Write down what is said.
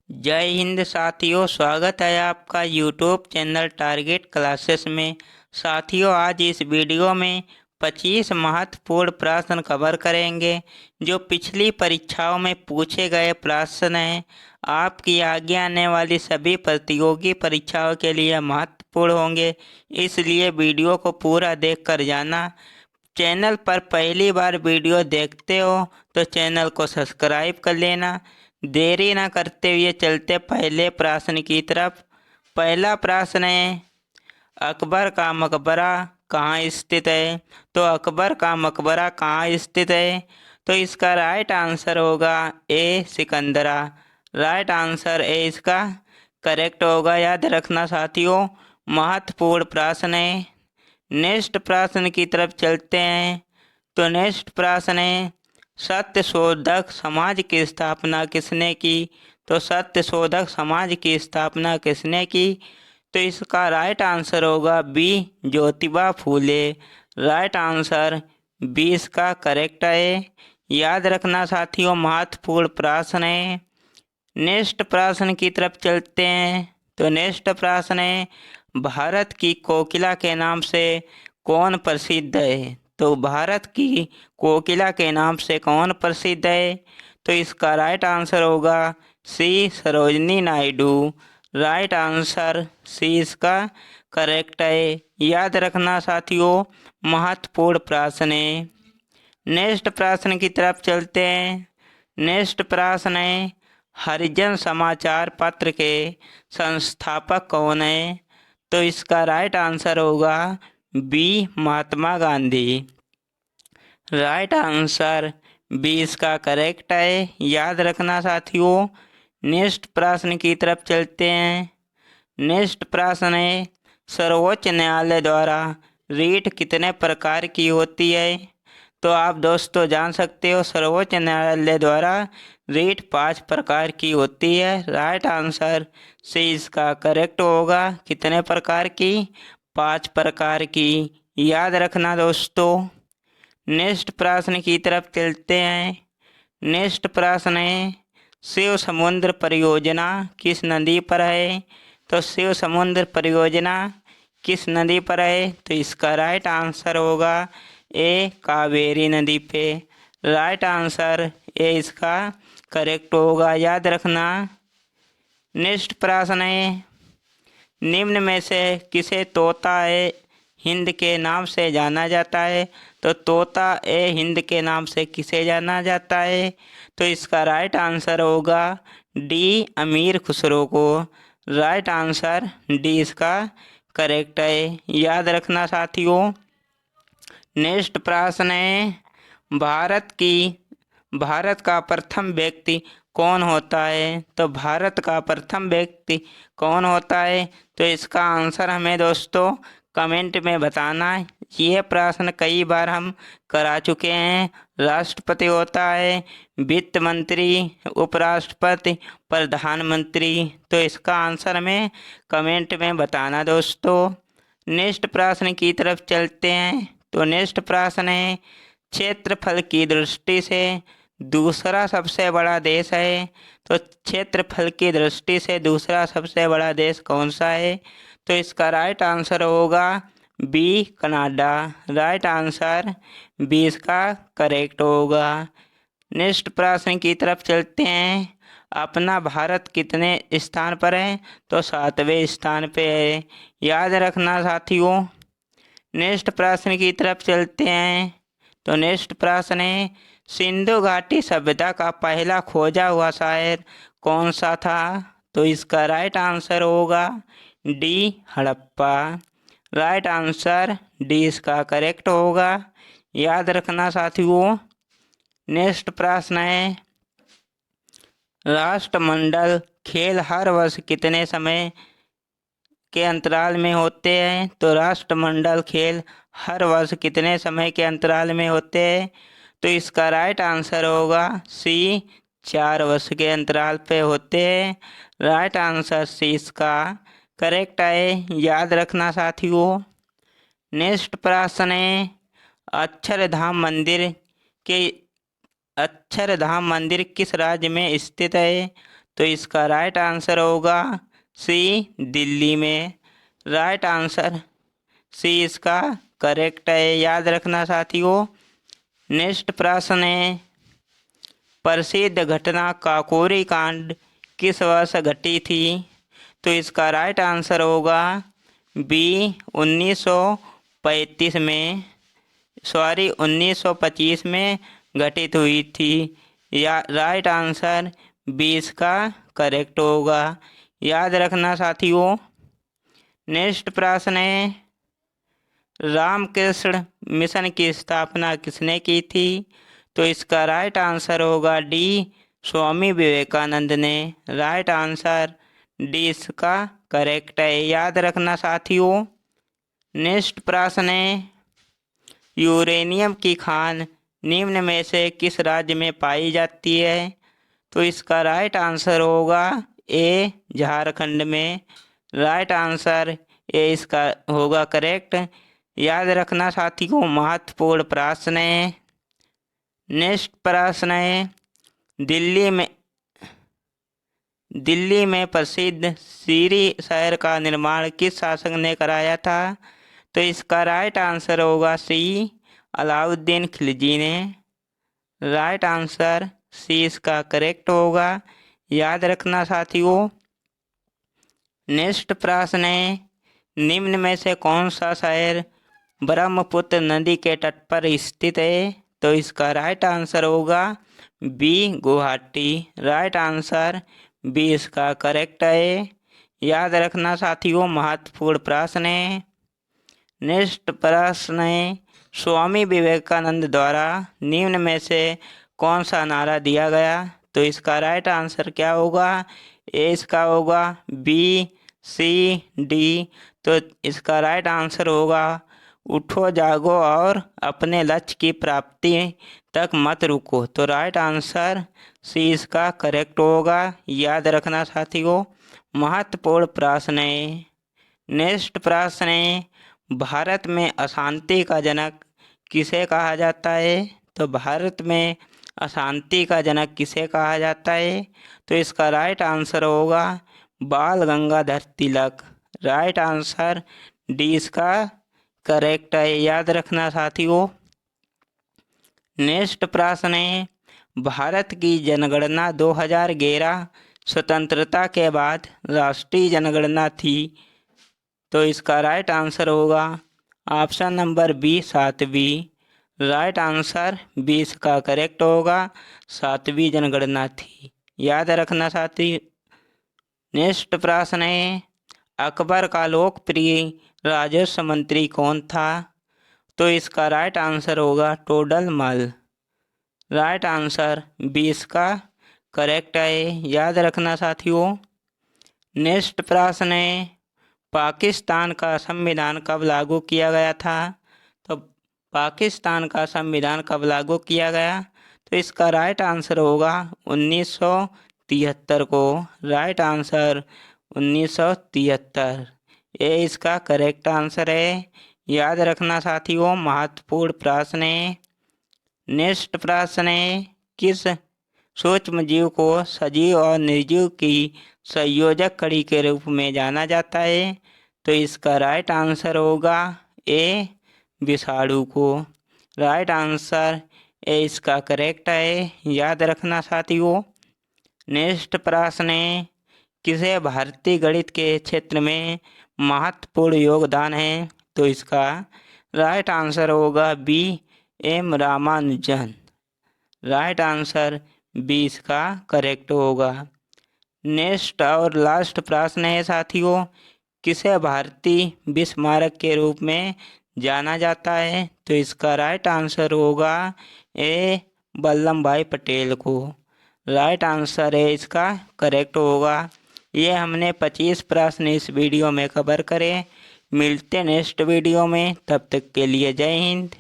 जय हिंद साथियों, स्वागत है आपका यूट्यूब चैनल टारगेट क्लासेस में। साथियों, आज इस वीडियो में 25 महत्वपूर्ण प्रश्न कवर करेंगे जो पिछली परीक्षाओं में पूछे गए प्रश्न हैं। आपकी आगे आने वाली सभी प्रतियोगी परीक्षाओं के लिए महत्वपूर्ण होंगे, इसलिए वीडियो को पूरा देखकर जाना। चैनल पर पहली बार वीडियो देखते हो तो चैनल को सब्सक्राइब कर लेना। देरी ना करते हुए चलते पहले प्रश्न की तरफ। पहला प्रश्न है, अकबर का मकबरा कहाँ स्थित है? तो अकबर का मकबरा कहाँ स्थित है? तो इसका राइट आंसर होगा ए सिकंदरा। राइट आंसर ए इसका करेक्ट होगा, याद रखना साथियों। महत्वपूर्ण प्रश्न है। नेक्स्ट प्रश्न की तरफ चलते हैं। तो नेक्स्ट प्रश्न है, सत्य शोधक समाज की स्थापना किसने की? तो सत्य शोधक समाज की स्थापना किसने की? तो इसका राइट आंसर होगा B Jyotiba Phule. Right answer B इसका करेक्ट है। याद रखना साथियों, महत्वपूर्ण प्रश्न है। नेक्स्ट प्रश्न की तरफ चलते हैं। तो नेक्स्ट प्रश्न है, भारत की कोकिला के नाम से कौन प्रसिद्ध है? तो भारत की कोकिला के नाम से कौन प्रसिद्ध है? तो इसका राइट आंसर होगा C Sarojini Naidu. Right answer C इसका करेक्ट है। याद रखना साथियों, महत्वपूर्ण प्रश्न है। नेक्स्ट प्रश्न की तरफ चलते हैं। नेक्स्ट प्रश्न है, हरिजन समाचार पत्र के संस्थापक कौन है? तो इसका राइट आंसर होगा B Mahatma Gandhi. Right answer B इसका करेक्ट है। याद रखना साथियों। नेक्स्ट प्रश्न की तरफ चलते हैं। नेक्स्ट प्रश्न है, सर्वोच्च न्यायालय द्वारा रीट कितने प्रकार की होती है? तो आप दोस्तों जान सकते हो, सर्वोच्च न्यायालय द्वारा रीट 5 प्रकार की होती है। राइट आंसर से इसका करेक्ट होगा। कितने प्रकार की? 5 प्रकार की। याद रखना दोस्तों। नेक्स्ट प्रश्न की तरफ चलते हैं। नेक्स्ट प्रश्न है, शिव समुद्र परियोजना किस नदी पर है? तो शिव समुद्र परियोजना किस नदी पर है? तो इसका राइट आंसर होगा ए कावेरी नदी पे। राइट आंसर ए इसका करेक्ट होगा, याद रखना। नेक्स्ट प्रश्न है, निम्न में से किसे तोता ए हिंद के नाम से जाना जाता है? तो तोता ए हिंद के नाम से किसे जाना जाता है? तो इसका राइट आंसर होगा डी अमीर खुसरो को। राइट आंसर डी इसका करेक्ट है। याद रखना साथियों। नेक्स्ट प्रश्न है, भारत का प्रथम व्यक्ति कौन होता है? तो भारत का प्रथम व्यक्ति कौन होता है? तो इसका आंसर हमें दोस्तों कमेंट में बताना है। ये प्रश्न कई बार हम करा चुके हैं। राष्ट्रपति होता है, वित्त मंत्री, उपराष्ट्रपति, प्रधानमंत्री। तो इसका आंसर हमें कमेंट में बताना दोस्तों। नेक्स्ट प्रश्न की तरफ चलते हैं। तो नेक्स्ट प्रश्न है, क्षेत्रफल की दृष्टि से दूसरा सबसे बड़ा देश है? तो क्षेत्रफल की दृष्टि से दूसरा सबसे बड़ा देश कौन सा है? तो इसका राइट आंसर होगा B Canada. Right answer B इसका करेक्ट होगा। नेक्स्ट प्रश्न की तरफ चलते हैं। अपना भारत कितने स्थान पर है? तो 7वें स्थान पे है। याद रखना साथियों। नेक्स्ट प्रश्न की तरफ चलते हैं। तो नेक्स्ट प्रश्न है, सिंधु घाटी सभ्यता का पहला खोजा हुआ शहर कौन सा था? तो इसका राइट आंसर होगा D Harappa. Right answer D इसका करेक्ट होगा। याद रखना साथियों। नेक्स्ट प्रश्न है, राष्ट्रमंडल खेल हर वर्ष कितने समय के अंतराल में होते हैं? तो राष्ट्रमंडल खेल हर वर्ष कितने समय के अंतराल में होते हैं? तो इसका राइट आंसर होगा सी 4 वर्ष के अंतराल पे होते हैं। राइट आंसर सी इसका करेक्ट है। याद रखना साथियों। नेक्स्ट प्रश्न है, अक्षरधाम मंदिर के अक्षरधाम मंदिर किस राज्य में स्थित है? तो इसका राइट आंसर होगा सी, दिल्ली में। राइट आंसर सी इसका करेक्ट है, याद रखना साथियों। नेक्स्ट प्रश्न है, प्रसिद्ध घटना काकोरी कांड किस वर्ष घटी थी? तो इसका राइट आंसर होगा बी, 1935 में, 1925 में घटित हुई थी। या राइट आंसर बी इसका करेक्ट होगा, याद रखना साथियों। नेक्स्ट प्रश्न है, रामकृष्ण मिशन की स्थापना किसने की थी? तो इसका राइट आंसर होगा डी, स्वामी विवेकानंद ने। राइट आंसर डी इसका करेक्ट है, याद रखना साथियों। नेक्स्ट प्रश्न है, यूरेनियम की खान निम्न में से किस राज्य में पाई जाती है? तो इसका राइट आंसर होगा ए, झारखंड में। राइट आंसर ए इसका होगा करेक्ट, याद रखना साथियों। महत्वपूर्ण प्रश्न है। नेक्स्ट प्रश्न है, दिल्ली में प्रसिद्ध सीरी शहर का निर्माण किस शासक ने कराया था? तो इसका राइट आंसर होगा सी, अलाउद्दीन खिलजी ने। राइट आंसर सी इसका करेक्ट होगा, याद रखना साथियों। नेक्स्ट प्रश्न है, निम्न में से कौन सा शहर ब्रह्मपुत्र नदी के तट पर स्थित है? तो इसका राइट आंसर होगा B, Guwahati. Right answer B इसका करेक्ट है, याद रखना साथियों। महत्वपूर्ण प्रश्न है। नेक्स्ट प्रश्न है, स्वामी विवेकानंद द्वारा निम्न में से कौन सा नारा दिया गया? तो इसका राइट आंसर क्या होगा? ए इसका होगा, बी, सी, डी। तो इसका राइट आंसर होगा उठो जागो और अपने लक्ष्य की प्राप्ति तक मत रुको। तो राइट आंसर सी इसका करेक्ट होगा, याद रखना साथियों। महत्वपूर्ण प्रश्न है। नेक्स्ट प्रश्न है, भारत में अशांति का जनक किसे कहा जाता है? तो भारत में अशांति का जनक किसे कहा जाता है? तो इसका राइट आंसर होगा बाल Gangadhar Tilak. Right answer D इसका करेक्ट है, याद रखना साथियों। नेक्स्ट प्रश्न है, भारत की जनगणना 2011 स्वतंत्रता के बाद राष्ट्रीय जनगणना थी। तो इसका राइट आंसर होगा ऑप्शन नंबर बी, 7वीं। राइट आंसर बी इसका करेक्ट होगा, 7वीं जनगणना थी, याद रखना साथी। नेक्स्ट प्रश्न है, अकबर का लोकप्रिय राजस्व मंत्री कौन था? तो इसका राइट आंसर होगा टोडरमल। राइट आंसर बी इसका करेक्ट है, याद रखना साथियों। नेक्स्ट प्रश्न है, पाकिस्तान का संविधान कब लागू किया गया था? तो पाकिस्तान का संविधान कब लागू किया गया? तो इसका राइट आंसर होगा 1973 को। राइट आंसर 1973, ये इसका करेक्ट आंसर है, याद रखना साथियों। महत्वपूर्ण प्रश्न है। नेक्स्ट प्रश्न है, किस सूक्ष्म जीव को सजीव और निर्जीव की संयोजक कड़ी के रूप में जाना जाता है? तो इसका राइट आंसर होगा ए, विषाणु को। राइट आंसर ए इसका करेक्ट है, याद रखना साथियों। नेक्स्ट प्रश्न है, किसे भारतीय गणित के क्षेत्र में महत्वपूर्ण योगदान है? तो इसका राइट आंसर होगा B, M Ramanujan. Right answer B इसका करेक्ट होगा। नेक्स्ट और लास्ट प्रश्न है साथियों, किसे भारतीय विस्मारक के रूप में जाना जाता है? तो इसका राइट आंसर होगा ए, वल्लभ भाई पटेल को। राइट आंसर है इसका करेक्ट होगा। ये हमने 25 प्रश्न इस वीडियो में कवर करे। मिलते नेक्स्ट वीडियो में, तब तक के लिए जय हिंद।